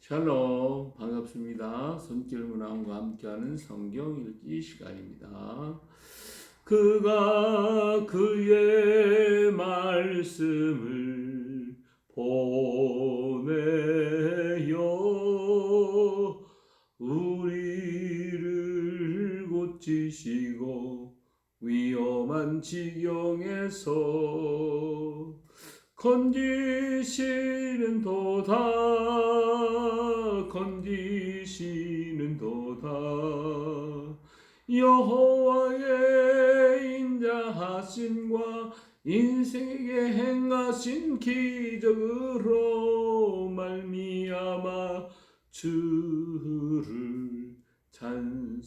샬롬, 반갑습니다. 손길 문화원과 함께하는 성경 읽기 시간입니다. 그가 그의 말씀을 보내어 우리를 고치시고 위험한 지경에서 건지시는 도다 여호와의 인자하심과 인생에게 행하신 기적으로 말미암아 주를 찬송할지로다.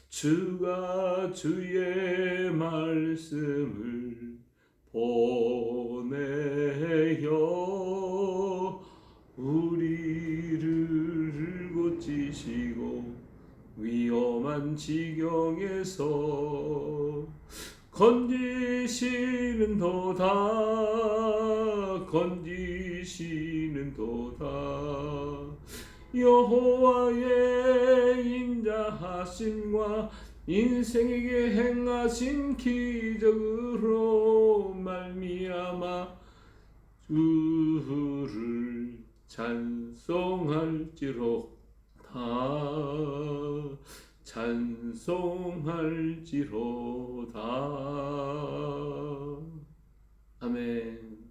주가 주의 말씀을 보내어 우리를 고치시고 위험한 지경에서 건지시는 도다 여호와의 인자하심과 인생에게 행하신 기적으로 말미암아 주를 찬송할지로다. 아멘.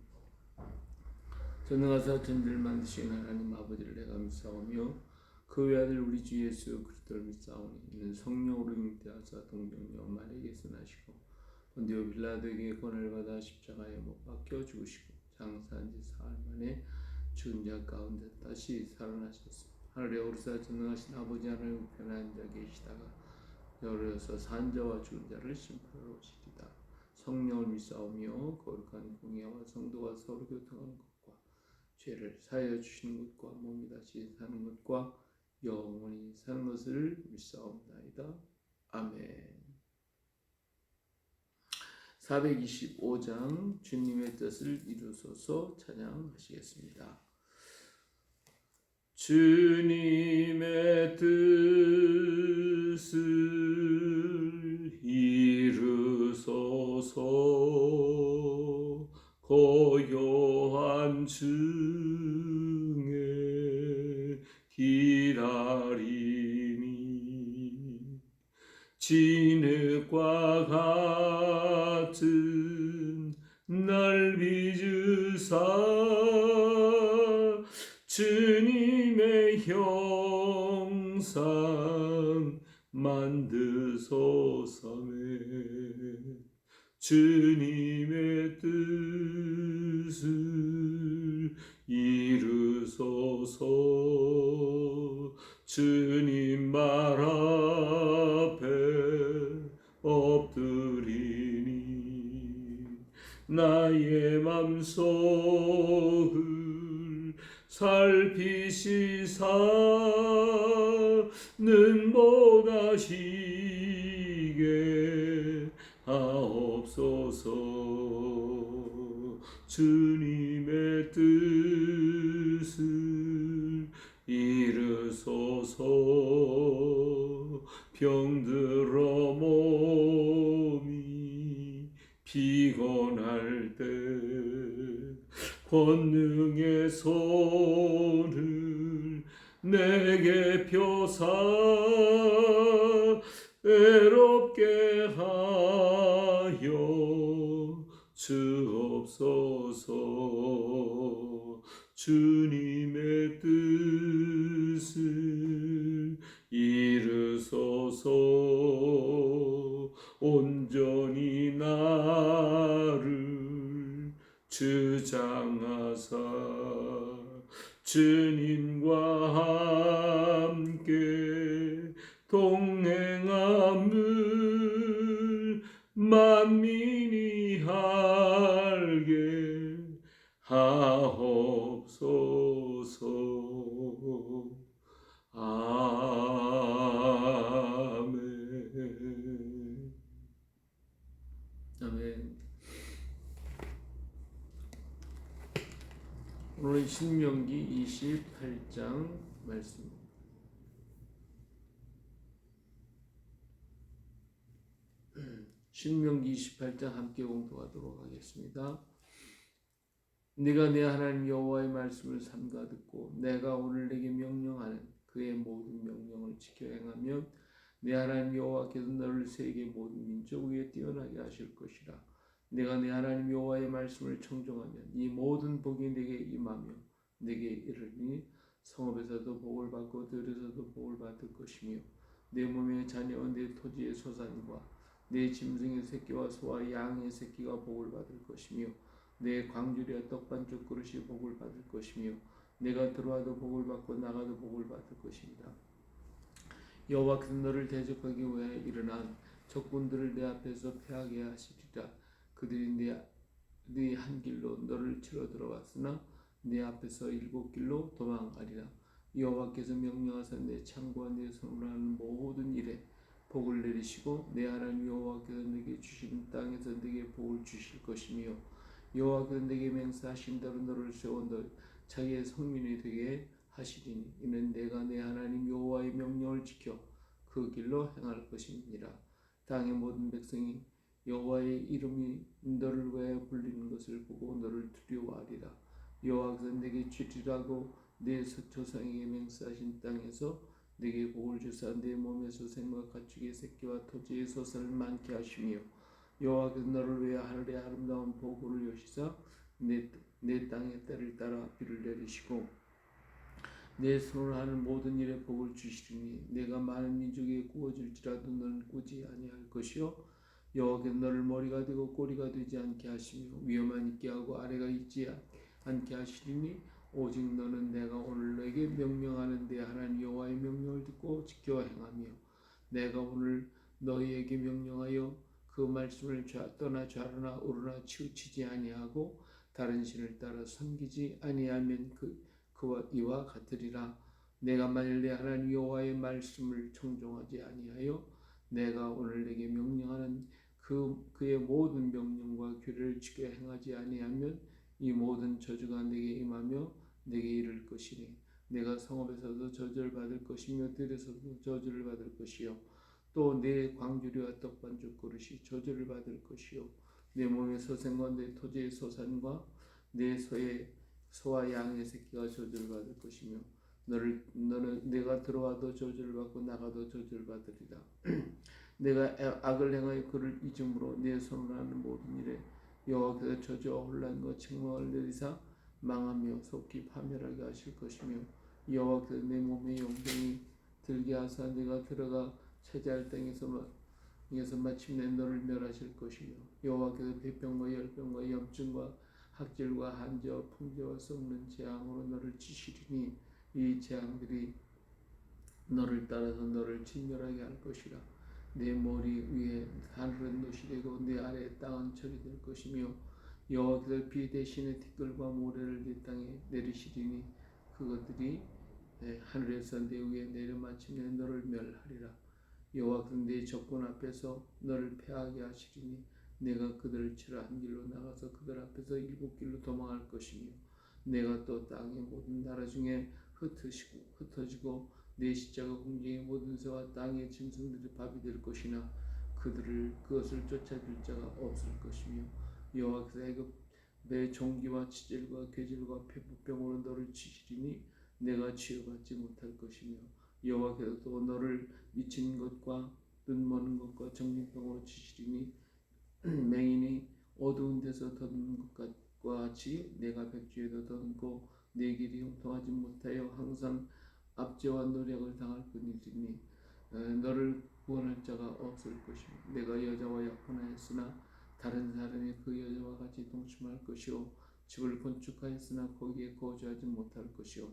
전능하사 천지를 만드신 하나님 아버지를 내가 믿사오며 그 외아들 우리 주 예수 그리스도를 믿사오니 이는 성령으로 잉태하사 동정녀 마리아에게서 나시고 본디오 빌라도에게 권을 받아 십자가에 못 박혀 죽으시고 장사한 지 사흘 만에 죽은 자 가운데 다시 살아나셨습니다. 하늘에 오르사 전능하신 아버지 하나님 우편에 앉아 계시다가 열어서 산 자와 죽은 자를 심판하러 오시리다. 성령을 믿사오며 거룩한 공예와 성도가 서로 교통하는 것과 죄를 사하여 주시는 것과 몸이 다시 사는 것과 영원히 사는 것을 믿사옵나이다. 아멘. 425장 주님의 뜻을 이루소서 찬양하시겠습니다. 주님의 뜻을 이루소서 고요한 중에 기다리니 진흙과 같은 날 빚으사 주님의 형상 만드소서매 주님의 뜻을 이루소서 주님 말 앞에 엎드리니 나의 맘속을 살피시사 눈보다 시게 하옵소서. 주님의 뜻을 이루소서. 병들어 몸이 피곤할 때 권능의 손을 내게 펴사 외롭게 하여 주옵소서. 주님의 뜻을 이루소서. 온전히 나를 주장하사 주님과 함께 동행하 만민이 알게 하옵소서. 아멘. 아멘. 오늘 신명기 28장 말씀. 신명기 28장 함께 공독하도록 하겠습니다. 네가 내 하나님 여호와의 말씀을 삼가 듣고 내가 오늘 내게 명령하는 그의 모든 명령을 지켜 행하면 내 하나님 여호와께서 너를 세계 모든 민족 위에 뛰어나게 하실 것이라. 내가 내 하나님 여호와의 말씀을 청종하면 이 모든 복이 내게 임하며 내게 이르니 성읍에서도 복을 받고 들에서도 복을 받을 것이며 내 몸의 자녀와 내 토지의 소산과 내 짐승의 새끼와 소와 양의 새끼가 복을 받을 것이며 내 광주리와 떡반죽 그릇이 복을 받을 것이며 내가 들어와도 복을 받고 나가도 복을 받을 것입니다. 여호와께서 너를 대적하기 위하여 일어난 적군들을 내 앞에서 패하게 하시리라. 그들이 네 한 길로 너를 치러 들어왔으나 내 앞에서 7길로 도망하리라. 여호와께서 명령하사 내 창고와 내 손으로 하는 모든 일에 복을 내리시고 내 하나님 여호와께서 내게 주시는 땅에서 내게 복을 주실 것이며 여호와께서 내게 맹세하신 대로 너를 세워 자기의 성민이 되게 하시리니 이는 내가 내 하나님 여호와의 명령을 지켜 그 길로 행할 것입니다. 땅의 모든 백성이 여호와의 이름이 너를 위하여 불리는 것을 보고 너를 두려워하리라. 여호와께서 내게 주리라고 내 조상에게 맹세하신 땅에서 내게 복을 주사 내 몸의 소생과 가축의 새끼와 토지의 소산을 많게 하시며 여호와께서 너를 위하여 하늘의 아름다운 복을 여시사 내 땅의 때를 따라 비를 내리시고 내 손으로 하는 모든 일에 복을 주시리니 내가 많은 민족에 구워질지라도 너는 꾸지 아니할 것이요 여호와께서 너를 머리가 되고 꼬리가 되지 않게 하시며 위험한 있게 하고 아래가 있지 않게 하시리니 오직 너는 내가 오늘 너에게 명령하는 내 하나님 여호와의 명령을 듣고 지켜 행하며 내가 오늘 너희에게 명령하여 그 말씀을 떠나 좌로나 우로나 치우치지 아니하고 다른 신을 따라 섬기지 아니하면 그와 이와 같으리라. 내가 만일 내 하나님 여호와의 말씀을 청종하지 아니하여 내가 오늘 내게 명령하는 그의 모든 명령과 규례를 지켜 행하지 아니하면 이 모든 저주가 내게 임하며 내게 이를 것이니 내가 성읍에서도 저주를 받을 것이며 들에서도 저주를 받을 것이요 또 내 광주리와 떡반죽 그릇이 저주를 받을 것이요 내 몸의 소생과 내 토지의 소산과 내 소와 양의 새끼가 저주를 받을 것이며 너는 내가 들어와도 저주를 받고 나가도 저주를 받으리라. 내가 악을 행하여 그를 잊음으로 내 손으로 하는 모든 일에 여호와께서 저주와 혼란과 책망을 내리사 망하며 속히 파멸하게 하실 것이며 여호와께서 내 몸의 용병이 들게 하사 내가 들어가 차지할 땅에서 마침내 너를 멸하실 것이며 여호와께서 배병과 열병과 염증과 학질과 한재와 풍재와 썩는 재앙으로 너를 치시리니 이 재앙들이 너를 따라서 너를 진멸하게 할 것이라. 내 머리 위에 하늘은 노시 되고 내 아래 땅은 철이 될 것이며 여호와께서 비 대신에 티끌과 모래를 내 땅에 내리시리니 그것들이 하늘에서 내 위에 내려 마침내 너를 멸하리라. 여호와께서 내 적군 앞에서 너를 패하게 하시리니 내가 그들을 치러 한 길로 나가서 그들 앞에서 7길로 도망할 것이며 내가 또 땅의 모든 나라 중에 흩어지고 내 십자가 궁중의 모든 새와 땅의 짐승들이 밥이 될 것이나 그것을 쫓아줄 자가 없을 것이며 여호와께서 애굽의 종기와 치질과 괴질과 폐부병으로 너를 치시리니 내가 치유받지 못할 것이며 여호와께서 또 너를 미친 것과 눈먼 것과 정신병으로 치시리니 맹인이 어두운 데서 더듬는 것과 같이 내가 백주에도 더듬고 내 길이 형통하지 못하여 항상 압제와 노력을 당할 뿐이니 너를 구원할 자가 없을 것이며 내가 여자와 약혼하였으나 다른 사람이 그 여자와 같이 동침할 것이요 집을 건축하였으나 거기에 거주하지 못할 것이요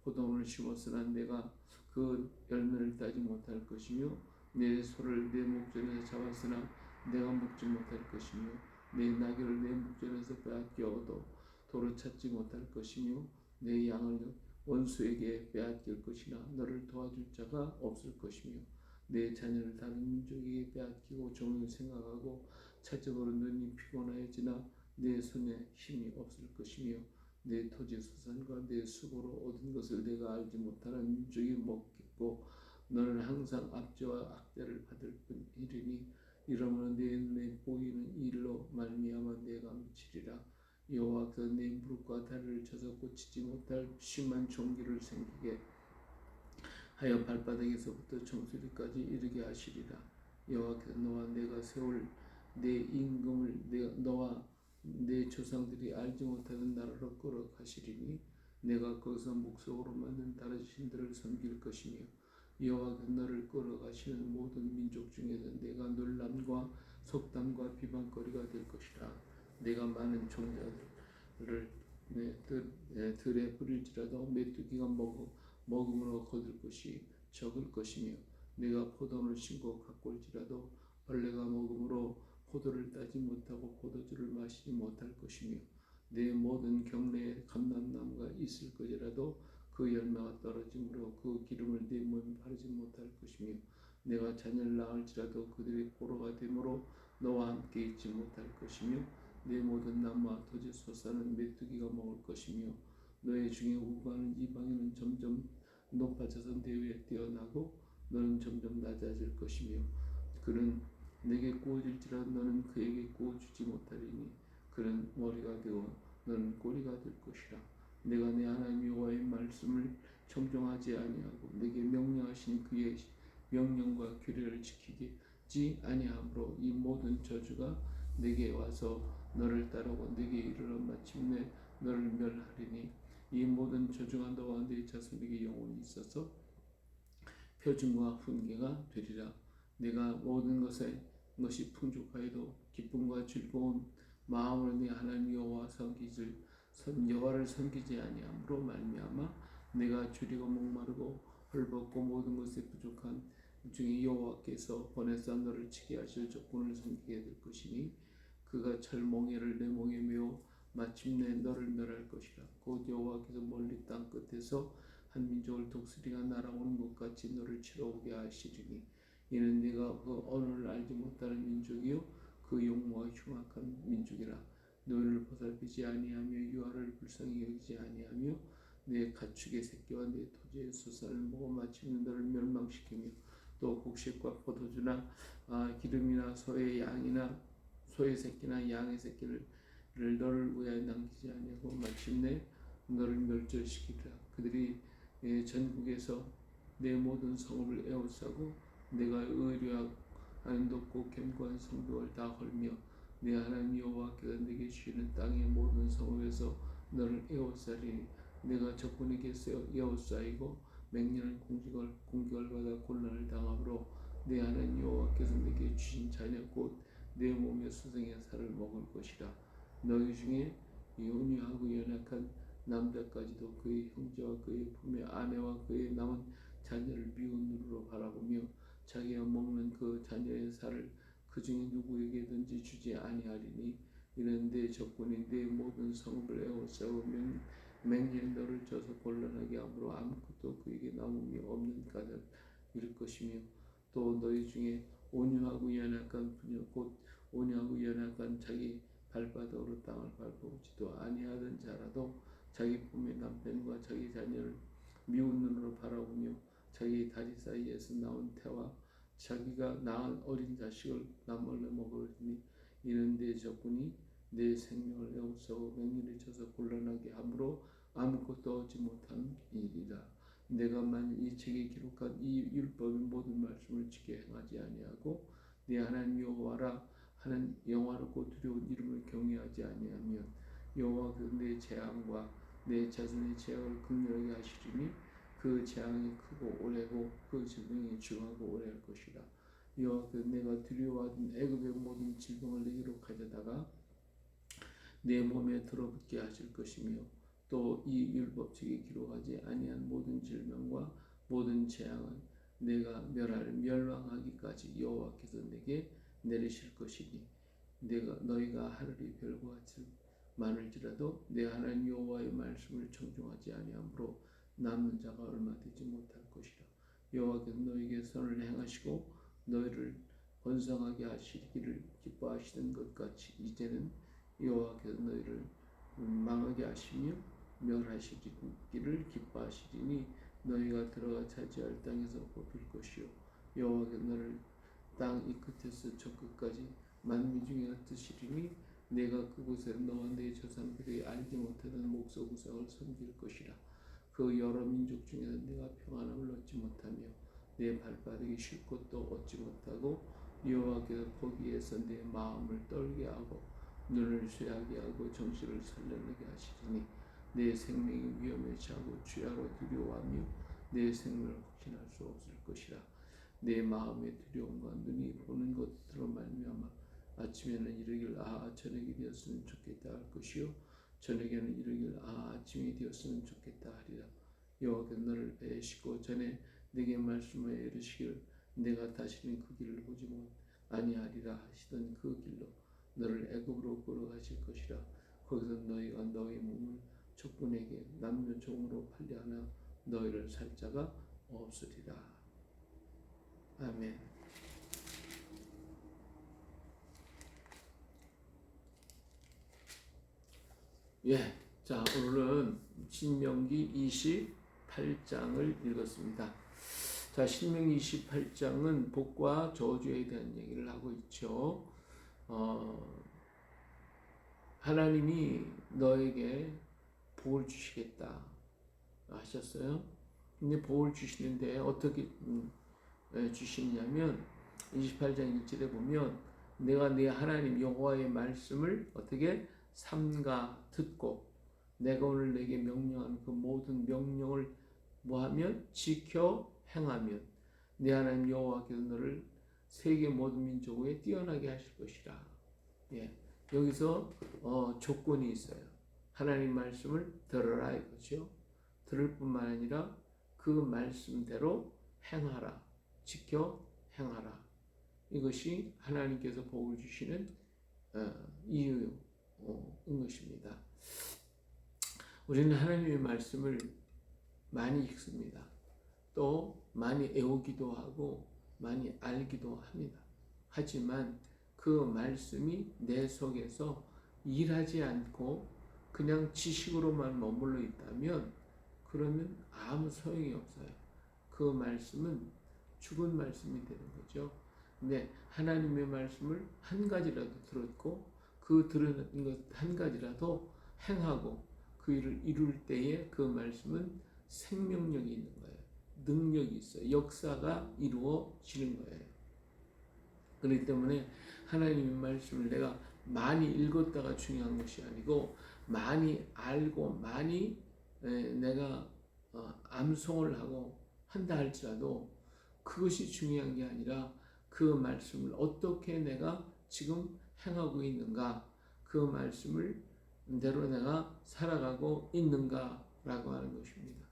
포도원을 심었으나 내가 그 열매를 따지 못할 것이며 내 소를 내 목전에서 잡았으나 내가 먹지 못할 것이며 내 나귀를 내 목전에서 빼앗겨 도로 찾지 못할 것이며 내 양을 원수에게 빼앗길 것이나 너를 도와줄 자가 없을 것이며 내 자녀를 다른 민족에게 빼앗기고 종을 생각하고 찾아보는 눈이 피곤하여지나 내 손에 힘이 없을 것이며 내 토지 소산과 내 수고로 얻은 것을 내가 알지 못하는 민족이 먹겠고 너는 항상 압제와 악대를 받을 뿐이리니 이러므로 내 눈에 보이는 일로 말미암아 내가 미치리라. 여호와께서 내 무릎과 다리를 쳐서 고치지 못할 심한 종기를 생기게 하여 발바닥에서부터 정수리까지 이르게 하시리라. 여호와께서 너와 내가 세울 내 임금을 너와 내 조상들이 알지 못하는 나라로 끌어가시리니 내가 거기서 목석으로 만든 다른 신들을 섬길 것이며 여호와께서 너를 끌어가시는 모든 민족 중에서 내가 놀람과 속담과 비방거리가 될 것이라. 내가 많은 종자들을 들에 뿌릴지라도 메뚜기가 먹음으로 거둘 것이 적을 것이며 내가 포도를 심고 가꿀지라도 벌레가 먹음으로 포도를 따지 못하고 포도주를 마시지 못할 것이며 내 모든 경내에 감람나무가 있을 것이라도 그 열매가 떨어짐으로 그 기름을 내 몸에 바르지 못할 것이며 내가 자녀를 낳을지라도 그들이 포로가 되므로 너와 함께 있지 못할 것이며 내 모든 나무와 토지 소산은 메뚜기가 먹을 것이며 너의 중에 우고하는 이방인은 점점 높아져서 내 위에 뛰어나고 너는 점점 낮아질 것이며 그는 내게 구워질지라도 너는 그에게 구워주지 못하리니 그는 머리가 되어 너는 꼬리가 될 것이라. 내가 내 하나님 여호와의 말씀을 청종하지 아니하고 내게 명령하신 그의 명령과 규례를 지키지 아니하므로 이 모든 저주가 내게 와서 너를 따르고 내게 이르러 마침내 너를 멸하리니 이 모든 저주가 너와 네 자손에게 영원히 있어서 표징과 훈계가 되리라. 내가 모든 것이 풍족하여도 기쁨과 즐거운 마음으로 네 하나님 여호와를 섬기지 아니함으로 말미암아 내가 줄이고 목마르고 헐벗고 모든 것에 부족한 중에 여호와께서 보내사 너를 치게 하실 적군을 섬기게 될 것이니 그가 철몽에를 내 몽에 메어 마침내 너를 멸할 것이라. 곧 여호와께서 멀리 땅 끝에서 한 민족을 독수리가 날아오는 것 같이 너를 치러 오게 하시리니 이는 네가 그 언어를 알지 못하는 민족이요 그 용모가 흉악한 민족이라. 너희를 보살피지 아니하며 유아를 불쌍히 여기지 아니하며 내 가축의 새끼와 내 토지의 소산을 먹어 마침내 너를 멸망시키며 또 곡식과 포도주나 기름이나 소의 새끼나 양의 새끼를 너를 위하여 남기지 아니하고 마침내 너를 멸절시키리라. 그들이 전국에서 내 모든 성읍을 에워싸고 내가 의뢰하는 높고 견고한 성벽을 다 헐며 내 하나님 여호와께서 내게 주시는 땅의 모든 성읍에서 너를 에워싸리니 내가 적군에게서 에워싸이고 맹렬한 공격을 받아 곤란을 당함으로 내 하나님 여호와께서 내게 주신 자녀 곧 내 몸의 수생의 살을 먹을 것이라. 너희 중에 온유하고 연약한 남자까지도 그의 형제와 그의 품의 아내와 그의 남은 자녀를 미운 눈으로 바라보며 자기가 먹는 그 자녀의 살을 그 중에 누구에게든지 주지 아니하리니 이는 내 적군이 내 모든 성읍을 에워싸고 맹렬히 너를 져서 곤란하게 함으로 아무것도 그에게 남음이 없는 까닭일 것이며 또 너희 중에 온유하고 연약한 부녀 곧 온유하고 연약한 자기 발바닥으로 땅을 밟아보지도 아니하던 자라도 자기 품의 남편과 자기 자녀를 미운 눈으로 바라보며 자기 다리 사이에서 나온 태와 자기가 낳은 어린 자식을 남몰래 먹으니 이는 내 적군이 내 생명을 에워싸고 맹렬히 쳐서 곤란하게 함으로 아무것도 얻지 못한 일이라. 내가 만일 이 책에 기록한 이 율법의 모든 말씀을 지켜 행하지 아니하고 내 하나님 여호와라 하는 영화롭고 두려운 이름을 경외하지 아니하면 여호와께서 내 재앙과 내 자손의 재앙을 극렬하게 하시리니 그 재앙이 크고 오래고 그 질병이 중하고 오래할 것이라. 여호와께서 내가 두려워하던 애굽의 모든 질병을 내게로 가져다가 내 몸에 들어붙게 하실 것이며 또 이 율법책에 기록하지 아니한 모든 질병과 모든 재앙은 내가 멸망하기까지 여호와께서 내게 내리실 것이니 너희가 하늘의 별과 같이 많을지라도 내 하나님 여호와의 말씀을 청종하지 아니하므로 남는 자가 얼마 되지 못할 것이라. 여호와께서 너희에게 선을 행하시고 너희를 번성하게 하시기를 기뻐하시는 것 같이 이제는 여호와께서 너희를 망하게 하시며 멸하시기를 기뻐하시리니 너희가 들어가 차지할 땅에서 뽑힐 것이요 여호와께서 너를 땅 이 끝에서 저 끝까지 만민 중에 흩으시리니 내가 그곳에 너와 내 조상들이 알지 못하던 목소구상을 섬길 것이라. 그 여러 민족 중에서 내가 평안함을 얻지 못하며 내 발바닥이 쉴 곳도 얻지 못하고 여호와께서 거기에서 내 마음을 떨게 하고 눈을 쇠하게 하고 정신을 살려내게 하시리니 내 생명이 위험에 처하고 주야로 두려워하며 내 생명을 확신할 수 없을 것이라. 내 마음의 두려움과 눈이 보는 것으로 말미암아 아침에는 이르길 아 저녁이 되었으면 좋겠다 할 것이요 저녁에는 이르길 아 아침이 되었으면 좋겠다 하리라. 여호와께서 너를 배시고 전에 내게 말씀하여 이르시기를 내가 다시는 그 길을 보지 아니하리라 하시던 그 길로 너를 애굽으로 끌어가실 것이라. 거기서 너희가 너희 몸을 적군에게 남녀 종으로 팔려하나 너희를 살 자가 없으리라. 아멘. 예, 자 오늘은 신명기 28장을 읽었습니다. 자 신명기 28장은 복과 저주에 대한 얘기를 하고 있죠. 하나님이 너에게 복을 주시겠다 하셨어요. 근데 복을 주시는데 어떻게 주시냐면 28장 1절에 보면 내가 네 하나님 여호와의 말씀을 어떻게 삼가 듣고 내가 오늘 내게 명령하는 그 모든 명령을 뭐하면 지켜 행하면 내 하나님 여호와께서 너를 세계 모든 민족 위에 뛰어나게 하실 것이라. 예, 여기서 조건이 있어요. 하나님 말씀을 들어라 이거죠. 들을 뿐만 아니라 그 말씀대로 행하라. 지켜 행하라. 이것이 하나님께서 복을 주시는 이유인 것입니다. 우리는 하나님의 말씀을 많이 읽습니다. 또 많이 애우기도 하고 많이 알기도 합니다. 하지만 그 말씀이 내 속에서 일하지 않고 그냥 지식으로만 머물러 있다면 그러면 아무 소용이 없어요. 그 말씀은 죽은 말씀이 되는 거죠. 근데 하나님의 말씀을 한 가지라도 들었고 그 들은 것 한 가지라도 행하고 그 일을 이룰 때에 그 말씀은 생명력이 있는 거예요. 능력이 있어요. 역사가 이루어지는 거예요. 그렇기 때문에 하나님의 말씀을 내가 많이 읽었다가 중요한 것이 아니고 많이 알고 많이 내가 암송을 하고 한다 할지라도 그것이 중요한 게 아니라 그 말씀을 어떻게 내가 지금 행하고 있는가, 그 말씀을 대로 내가 살아가고 있는가라고 하는 것입니다.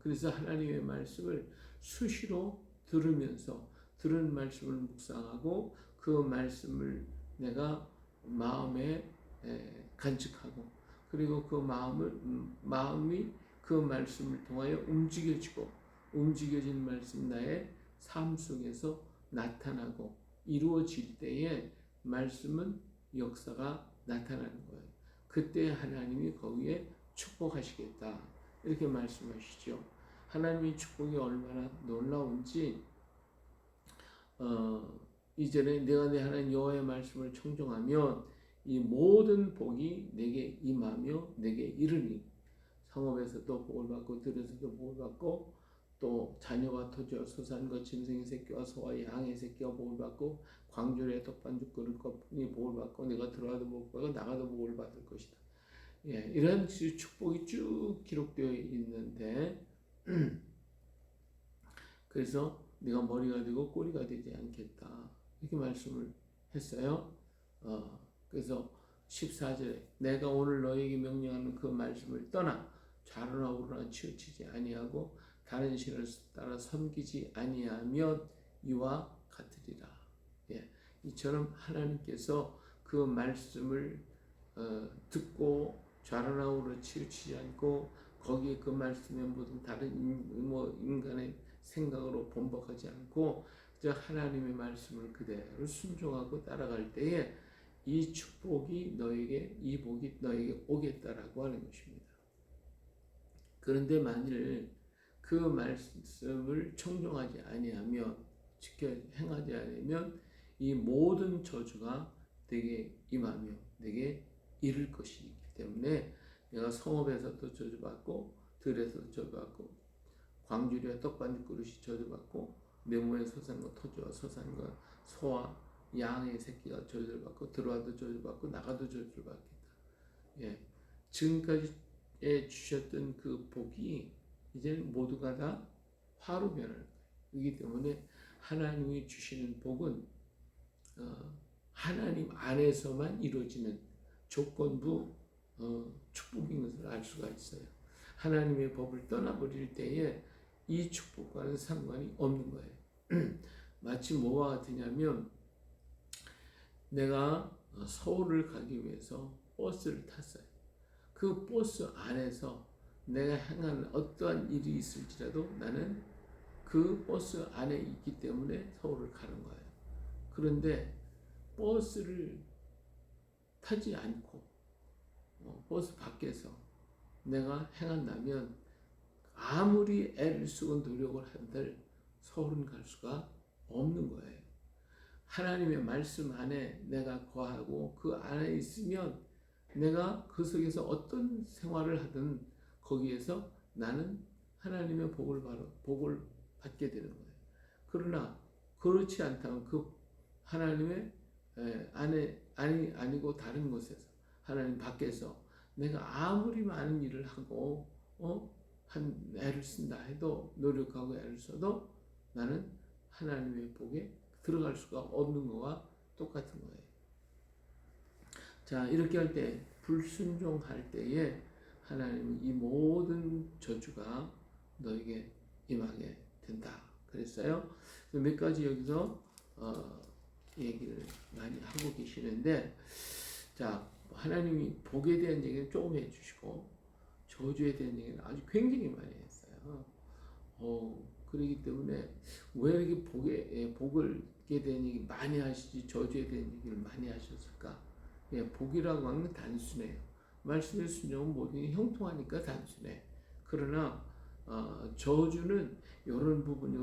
그래서 하나님의 말씀을 수시로 들으면서 들은 말씀을 묵상하고 그 말씀을 내가 마음에 간직하고 그리고 그 마음이 그 말씀을 통하여 움직여지고 움직여진 말씀 나의 삶 속에서 나타나고 이루어질 때에 말씀은 역사가 나타나는 거예요. 그때 하나님이 거기에 축복하시겠다 이렇게 말씀하시죠. 하나님의 축복이 얼마나 놀라운지 이전에 내가 내 하나님 여호와의 말씀을 청종하면 이 모든 복이 내게 임하며 내게 이르니 성읍에서도 복을 받고 들에서도 복을 받고 또 자녀와 토지와 소산과 짐승의 새끼와 소와 양의 새끼가 복을 받고 광주에 떡반죽 그릇 것뿐이 복을 받고 내가 들어가도 복을 받고 나가도 복을 받을 것이다. 예, 이런 축복이 쭉 기록되어 있는데 그래서 네가 머리가 되고 꼬리가 되지 않겠다 이렇게 말씀을 했어요. 그래서 14절에 내가 오늘 너에게 명령하는 그 말씀을 떠나 좌로나 우로나 치우치지 아니하고 다른 신을 따라 섬기지 아니하면 이와 같으리라. 예, 이처럼 하나님께서 그 말씀을 듣고 좌로나우로 치우치지 않고 거기에 그 말씀에 모든 다른 인간의 생각으로 번복하지 않고 하나님의 말씀을 그대로 순종하고 따라갈 때에 이 축복이 너에게, 이 복이 너에게 오겠다라고 하는 것입니다. 그런데 만일 그 말씀을 청종하지 아니하며 지켜 행하지 않으면 이 모든 저주가 내게 임하며 내게 이를 것이기 때문에 내가 성읍에서도 저주받고 들에서도 저주받고 광주리와 떡반죽 그릇이 저주받고 내 몸에 소산과 토지와 소산과 소와 양의 새끼가 저주를 받고 들어와도 저주받고 나가도 저주를 받겠다. 예, 지금까지 주셨던 그 복이 이제 모두가 다 화로 변할 거예요. 그렇기 때문에 하나님이 주시는 복은 하나님 안에서만 이루어지는 조건부 축복인 것을 알 수가 있어요. 하나님의 법을 떠나버릴 때에 이 축복과는 상관이 없는 거예요. 마치 뭐와 같으냐면 내가 서울을 가기 위해서 버스를 탔어요. 그 버스 안에서 내가 행하는 어떠한 일이 있을지라도 나는 그 버스 안에 있기 때문에 서울을 가는 거예요. 그런데 버스를 타지 않고 버스 밖에서 내가 행한다면 아무리 애를 쓰고 노력을 한들 서울은 갈 수가 없는 거예요. 하나님의 말씀 안에 내가 거하고 그 안에 있으면 내가 그 속에서 어떤 생활을 하든 거기에서 나는 하나님의 복을 받게 되는 거예요. 그러나 그렇지 않다면 그 하나님의 안에 아니고 다른 곳에서 하나님 밖에서 내가 아무리 많은 일을 하고 한 애를 쓴다 해도 노력하고 애를 써도 나는 하나님의 복에 들어갈 수가 없는 거와 똑같은 거예요. 자, 이렇게 할 때 불순종할 때에 하나님은 이 모든 저주가 너에게 임하게 된다 그랬어요. 몇 가지 여기서 얘기를 많이 하고 계시는데, 자, 하나님이 복에 대한 얘기는 조금 해주시고 저주에 대한 얘기는 아주 굉장히 많이 했어요. 그렇기 때문에 왜 이렇게 복에 대한 얘기 많이 하시지 저주에 대한 얘기를 많이 하셨을까? 복이라고 하는 건 단순해요. 말씀의 순종은 모든 형통하니까 단순해. 그러나 저주는 이런 부분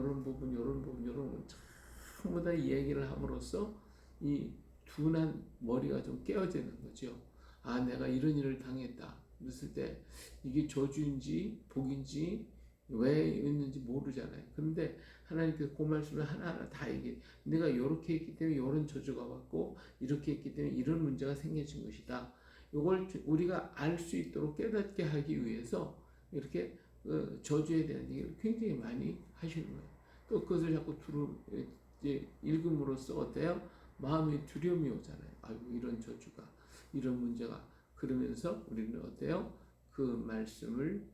전부 다 얘기를 함으로써 이 둔한 머리가 좀 깨어지는 거죠. 아, 내가 이런 일을 당했다. 그랬을 때 이게 저주인지 복인지 왜 있는지 모르잖아요. 그런데 하나님께서 그 말씀을 하나하나 다 얘기해. 내가 이렇게 했기 때문에 이런 저주가 왔고 이렇게 했기 때문에 이런 문제가 생겨진 것이다. 이걸 우리가 알 수 있도록 깨닫게 하기 위해서 이렇게 저주에 대한 얘기를 굉장히 많이 하시는 거예요. 또 그것을 자꾸 읽음으로써 어때요? 마음에 두려움이 오잖아요. 아이고, 이런 저주가, 이런 문제가. 그러면서 우리는 어때요? 그 말씀을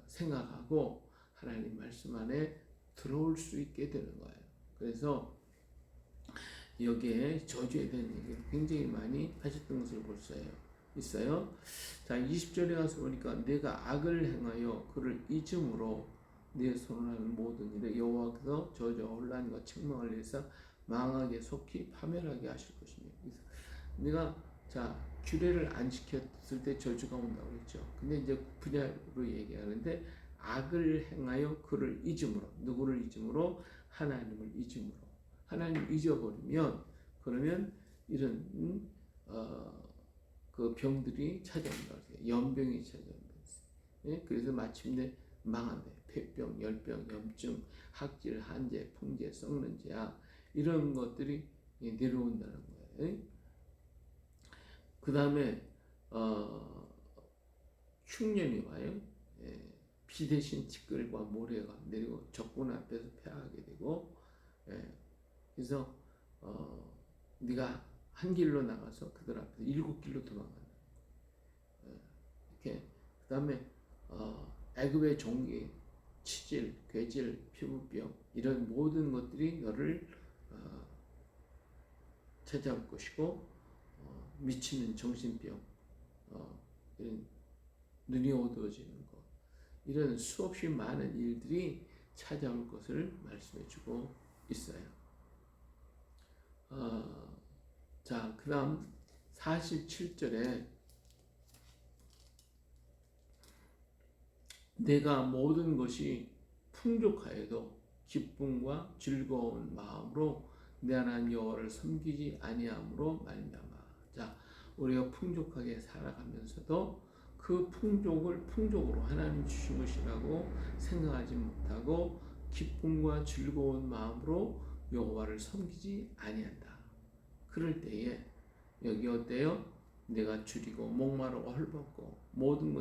생각하고 하나님 말씀 안에 들어올 수 있게 되는 거예요. 그래서 여기에 저주에 대한 얘기를 굉장히 많이 하셨던 것을 볼 수 있어요. 자, 20절에 가서 보니까 내가 악을 행하여 그를 잊음으로 내 손을 하는 모든 일에 여호와께서 저주와 혼란과 책망을 내서 망하게 속히 파멸하게 하실 것입니다. 그래서 내가 규례를 안 지켰을 때 저주가 온다고 했죠. 근데 이제 분야로 얘기하는데 악을 행하여 그를 잊음으로, 누구를 잊음으로? 하나님을 잊음으로. 하나님을 잊어버리면 그러면 이런 그 병들이 찾아온다. 연병이 찾아온다. 예? 그래서 마침내 망한대. 폐병, 열병, 염증, 학질, 한재, 풍재, 썩는 재앙 이런 것들이 내려온다는 거예요. 그 다음에 흉년이 와요. 비 대신 티끌과 모래가 내리고 적군 앞에서 패하게 되고, 그래서 네가 한 길로 나가서 그들 앞에서 7길로 도망간다. 이렇게 그 다음에 애굽의 종기, 치질, 괴질, 피부병 이런 모든 것들이 너를 찾아올 것이고 미치는 정신병, 이런 눈이 어두워지는 것, 이런 수없이 많은 일들이 찾아올 것을 말씀해주고 있어요. 자, 그 다음 47절에 내가 모든 것이 풍족하여도 기쁨과 즐거운 마음으로 내 하나님 여호와를 섬기지 아니함으로 말미암아. 자, 우리가 풍족하게 살아가면서도 그 풍족을 풍족으로 하나님 주신 것이라고 생각하지 못하고 기쁨과 즐거운 마음으로 여호와를 섬기지 아니한다. 그럴 때에 여기 어때요? 내가 줄이고 목마르고 헐벗고 모든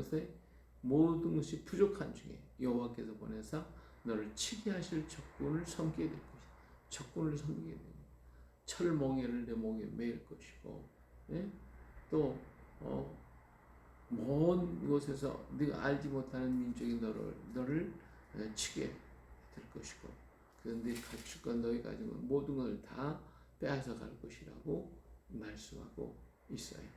것이 부족한 중에 여호와께서 보내사 너를 치게 하실 적군을 섬기게 될 것이다. 적군을 섬기게 됩니다. 철멍에를 내 목에 매일 것이고, 예? 또 먼 곳에서 네가 알지 못하는 민족이 너를 치게 될 것이고, 그런데 가축과 너희 가지고 모든 것을 다 빼앗아 갈 것이라고 말씀하고 있어요.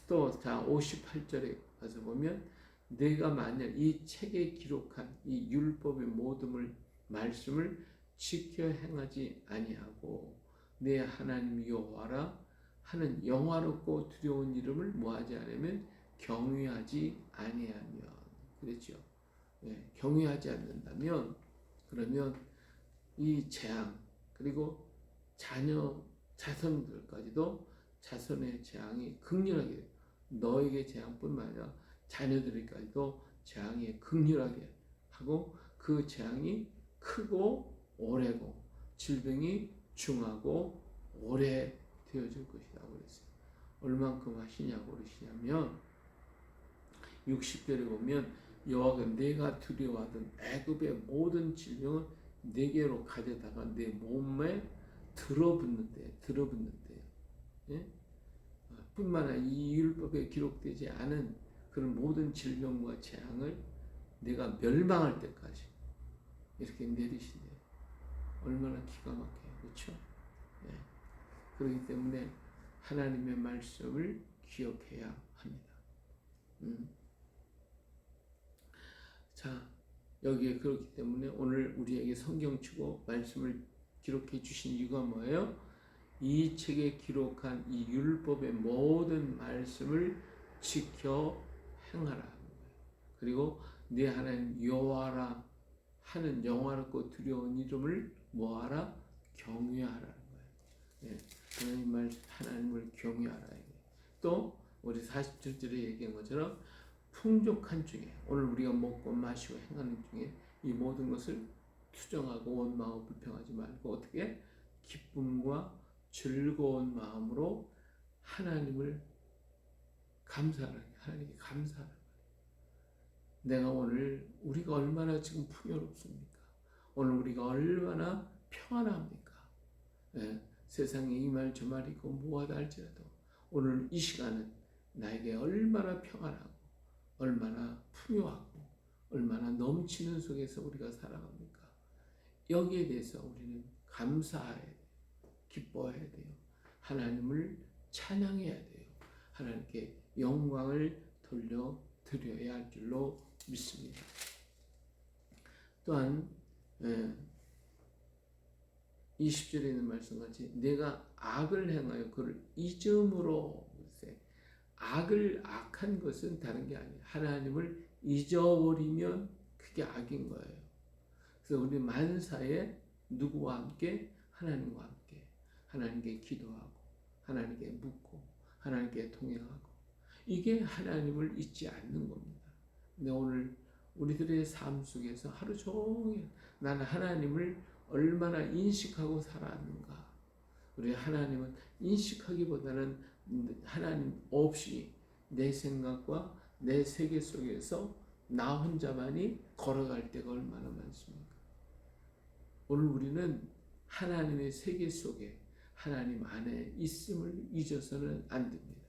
또 자 58절에 가서 보면 내가 만약 이 책에 기록한 이 율법의 모든 말씀을 지켜 행하지 아니하고 내 하나님 여호와라 하는 영화롭고 두려운 이름을 뭐하지 않으면 경외하지 아니하면, 그랬죠. 예, 경외하지 않는다면 그러면 이 재앙, 그리고 자손들까지도 자손의 재앙이 극렬하게, 너에게 재앙뿐만 아니라 자녀들에게까지도 재앙이 극렬하게 하고 그 재앙이 크고 오래고 질병이 중하고 오래 되어질 것이라고 그랬어요. 얼만큼 하시냐고 그러시냐면 60절에 보면 여호와가 내가 두려워하던 애굽의 모든 질병을 내게로 가져다가 내 몸에 들어붙는데요. 예? 뿐만 아니라 이 율법에 기록되지 않은 그런 모든 질병과 재앙을 내가 멸망할 때까지 이렇게 내리신대요. 얼마나 기가 막혀요. 그렇죠? 예. 그렇기 때문에 하나님의 말씀을 기억해야 합니다. 자, 여기에 그렇기 때문에 오늘 우리에게 성경 치고 말씀을 기록해 주신 이유가 뭐예요? 이 책에 기록한 이 율법의 모든 말씀을 지켜 행하라. 그리고 네 하나님 여호와라 하는 영화롭고 두려운 이름을 뭐하라? 경외하라는 거예요. 예, 하나님을 경외하라. 또 우리 47절에 얘기한 것처럼 풍족한 중에 오늘 우리가 먹고 마시고 행하는 중에 이 모든 것을 투정하고 원망하고 불평하지 말고 어떻게 기쁨과 즐거운 마음으로 하나님을 감사하라. 하나님께 감사하라. 내가 오늘 우리가 얼마나 지금 풍요롭습니까? 오늘 우리가 얼마나 평안합니까? 예, 세상에 이 말 저 말 있고 뭐하다 할지라도 오늘 이 시간은 나에게 얼마나 평안하고 얼마나 풍요하고 얼마나 넘치는 속에서 우리가 살아갑니까? 여기에 대해서 우리는 감사해야 돼요. 기뻐해야 돼요. 하나님을 찬양해야 돼요. 하나님께 영광을 돌려드려야 할 줄로 믿습니다. 또한 20절에 있는 말씀같이 내가 악을 행하여 그를 잊음으로, 악한 것은 다른 게 아니에요. 하나님을 잊어버리면 그게 악인 거예요. 그래서 우리 만사에 누구와 함께? 하나님과 함께 하나님께 기도하고 하나님께 묻고 하나님께 동행하고, 이게 하나님을 잊지 않는 겁니다. 근데 오늘 우리들의 삶 속에서 하루 종일 나는 하나님을 얼마나 인식하고 살아왔는가. 우리 하나님은 인식하기보다는 하나님 없이 내 생각과 내 세계 속에서 나 혼자만이 걸어갈 때가 얼마나 많습니까? 오늘 우리는 하나님의 세계 속에 하나님 안에 있음을 잊어서는 안 됩니다.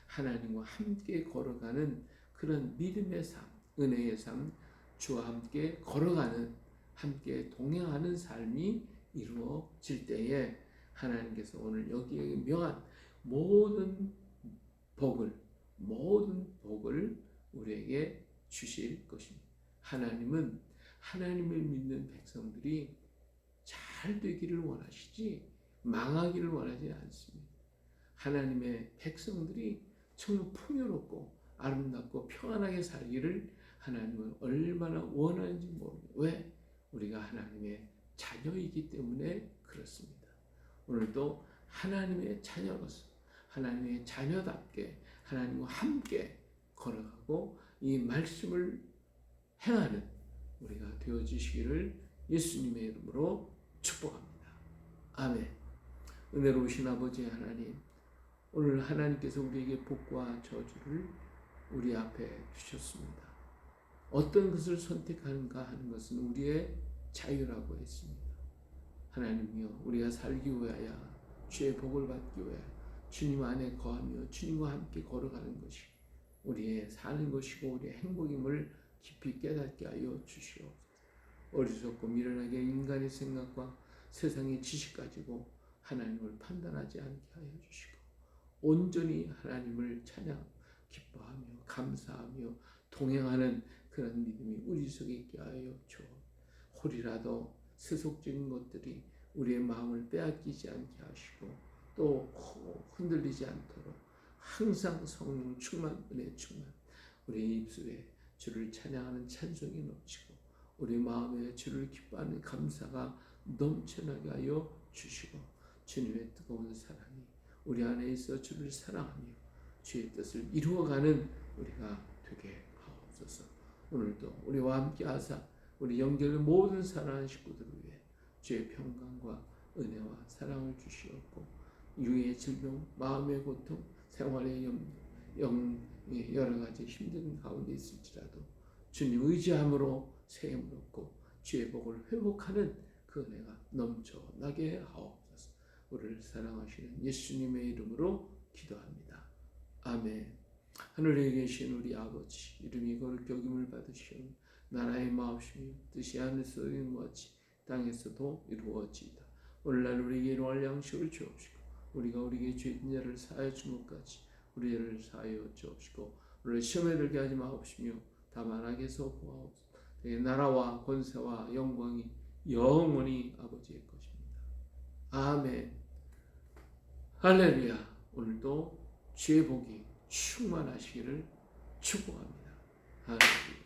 하나님과 함께 걸어가는 그런 믿음의 삶, 은혜의 삶, 주와 함께 걸어가는, 함께 동행하는 삶이 이루어질 때에 하나님께서 오늘 여기에 명한 모든 복을 우리에게 주실 것입니다. 하나님은 하나님을 믿는 백성들이 잘 되기를 원하시지 망하기를 원하지 않습니다. 하나님의 백성들이 정말 풍요롭고 아름답고 평안하게 살기를 하나님은 얼마나 원하는지 모릅니다. 왜? 우리가 하나님의 자녀이기 때문에 그렇습니다. 오늘도 하나님의 자녀로서 하나님의 자녀답게 하나님과 함께 걸어가고 이 말씀을 행하는 우리가 되어주시기를 예수님의 이름으로 축복합니다. 아멘. 은혜로우신 아버지 하나님, 오늘 하나님께서 우리에게 복과 저주를 우리 앞에 주셨습니다. 어떤 것을 선택하는가 하는 것은 우리의 자유라고 했습니다. 하나님이여, 우리가 살기 위하여 주의 복을 받기 위하여 주님 안에 거하며 주님과 함께 걸어가는 것이 우리의 사는 것이고 우리의 행복임을 깊이 깨닫게 하여 주시옵소서. 어리석고 미련하게 인간의 생각과 세상의 지식 가지고 하나님을 판단하지 않게 하여 주시고 온전히 하나님을 찬양, 기뻐하며 감사하며 동행하는 그런 믿음이 우리 속에 있게 하여 주옵소서. 혹이라도 세속적인 것들이 우리의 마음을 빼앗기지 않게 하시고 또 흔들리지 않도록 항상 성령 충만, 은혜 충만, 우리 입술에 주를 찬양하는 찬송이 넘치고 우리 마음에 주를 기뻐하는 감사가 넘쳐나게 하여 주시고 주님의 뜨거운 사랑이 우리 안에 있어 주를 사랑하며 주의 뜻을 이루어가는 우리가 되게 하옵소서. 오늘도 우리와 함께 하사 우리 영계의 모든 사랑하는 식구들을 위해 주의 평강과 은혜와 사랑을 주시옵고 유의 질병, 마음의 고통, 생활의 여러 가지 힘든 가운데 있을지라도 주님 의지함으로 새 힘을 얻고 주의 복을 회복하는 그 은혜가 넘쳐나게 하옵소서. 우리를 사랑하시는 예수님의 이름으로 기도합니다. 아멘. 하늘에 계신 우리 아버지, 이름이 거룩히 여김을 받으시오. 나라의 마옵시며 뜻이 하늘에서 이룬 것 같이 땅에서도 이루어지이다. 오늘날 우리에게 일용할 양식을 주옵시고 우리가 우리에게 죄진 자를 사하여 준 것 같이 우리 죄를 사하여 주옵시고 우리를 시험에 들게 하지 마옵시며 다만 악에서 구하옵소서. 나라와 권세와 영광이 영원히 아버지의 것입니다. 아멘. 할렐루야. 오늘도 주의 복이 충만하시기를 축복합니다. 할렐루야.